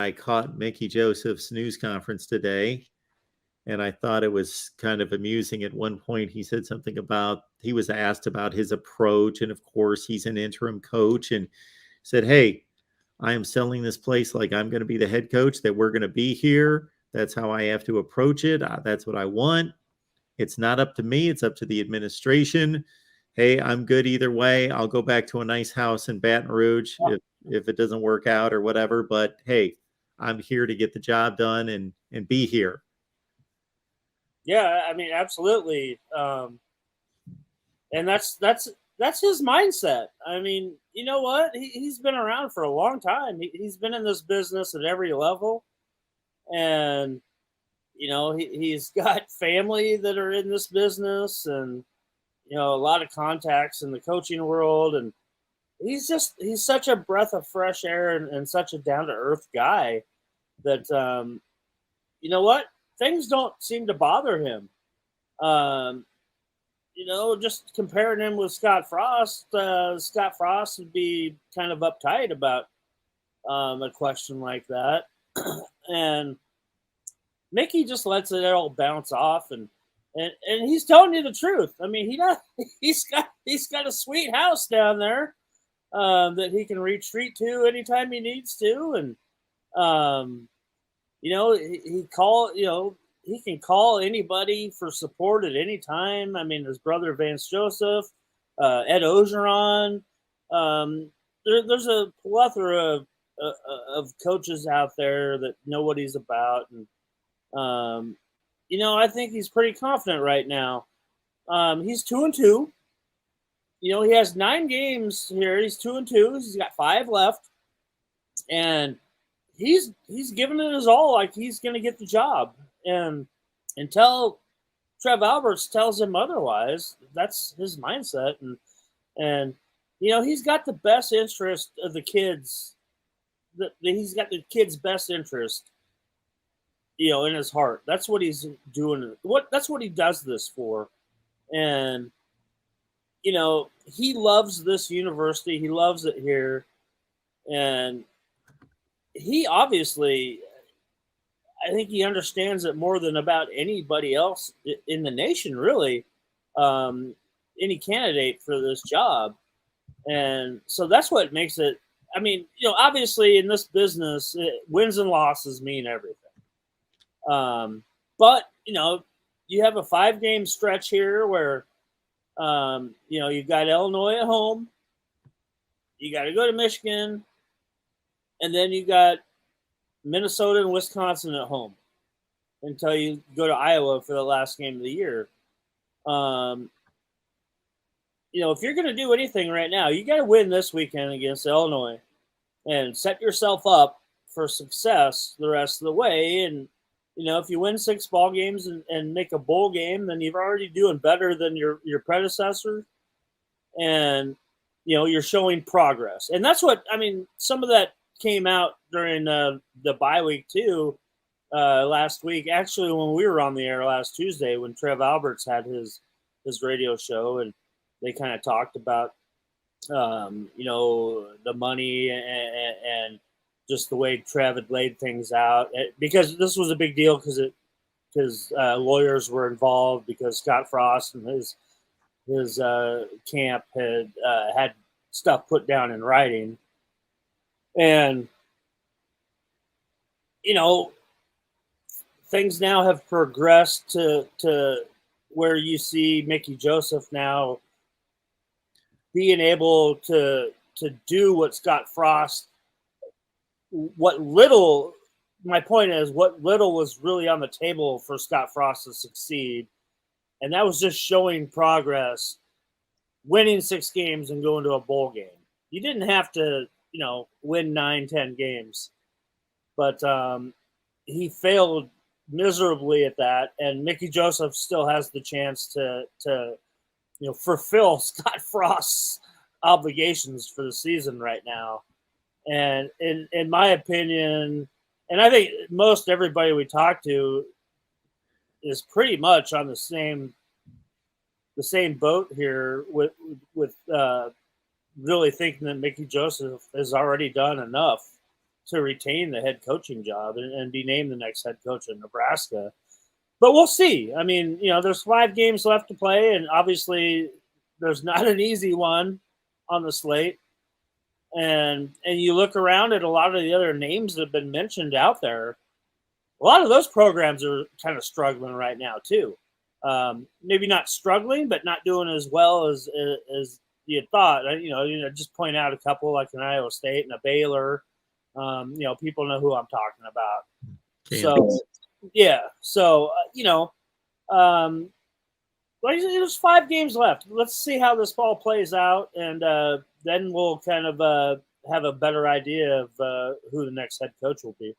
I caught Mickey Joseph's news conference today, and I thought it was kind of amusing. At one point, he said something about, he was asked about his approach, and of course, he's an interim coach, and said, "Hey, I am selling this place like I'm going to be the head coach, that we're going to be here. That's how I have to approach it. That's what I want. It's not up to me. It's up to the administration. Hey, I'm good either way. I'll go back to a nice house in Baton Rouge if it doesn't work out or whatever. But hey, I'm here to get the job done and be here." Yeah, I mean, absolutely. And that's his mindset. I mean, you know what? He's been around for a long time. He's been in this business at every level, and he's got family that are in this business, and a lot of contacts in the coaching world, and he's such a breath of fresh air and such a down to earth guy that you know what, things don't seem to bother him. Um, just comparing him with Scott Frost, Scott Frost would be kind of uptight about a question like that. And Mickey just lets it all bounce off, and he's telling you the truth. I mean, he's got a sweet house down there that he can retreat to anytime he needs to, and he can call anybody for support at any time. I mean, his brother Vance Joseph, Ed Ogeron. There's a plethora of coaches out there that know what he's about, and I think he's pretty confident right now. He's 2-2. He has 9 games here. He's 2-2. He's got 5 left, and he's giving it his all, like he's going to get the job. And until Trev Alberts tells him otherwise, that's his mindset. And he's got the best interest of the kids. He's got the kids' best interest, in his heart. That's what he's doing. That's what he does this for. And he loves this university. He loves it here, and he obviously, I think he understands it more than about anybody else in the nation, really. Any candidate for this job. And so that's what makes it. I mean, obviously in this business, wins and losses mean everything. But you have a 5-game stretch here where, you've got Illinois at home. You got to go to Michigan, and then you got Minnesota and Wisconsin at home until you go to Iowa for the last game of the year. If you're going to do anything right now, you got to win this weekend against Illinois and set yourself up for success the rest of the way. And, if you win 6 ball games and make a bowl game, then you're already doing better than your predecessor. And, you're showing progress. And that's what, I mean, some of that came out during the bye week too, last week. Actually, when we were on the air last Tuesday, when Trev Alberts had his radio show, and they kind of talked about, the money and just the way Trev had laid things out, because this was a big deal because lawyers were involved, because Scott Frost and his camp had stuff put down in writing. And, things now have progressed to where you see Mickey Joseph now being able to do what Scott Frost, what little was really on the table for Scott Frost to succeed. And that was just showing progress, winning 6 games and going to a bowl game. You didn't have to, win 9-10 games, but he failed miserably at that. And Mickey Joseph still has the chance to fulfill Scott Frost's obligations for the season right now. And in my opinion, and I think most everybody we talk to is pretty much on the same boat here with really thinking that Mickey Joseph has already done enough to retain the head coaching job and be named the next head coach in Nebraska. But we'll see. I mean, there's 5 games left to play, and obviously there's not an easy one on the slate. And you look around at a lot of the other names that have been mentioned out there. A lot of those programs are kind of struggling right now too. Maybe not struggling, but not doing as well as you had thought. Just point out a couple like an Iowa State and a Baylor. People know who I'm talking about. Kansas. So, yeah. So, there's 5 games left. Let's see how this ball plays out, and then we'll kind of have a better idea of who the next head coach will be.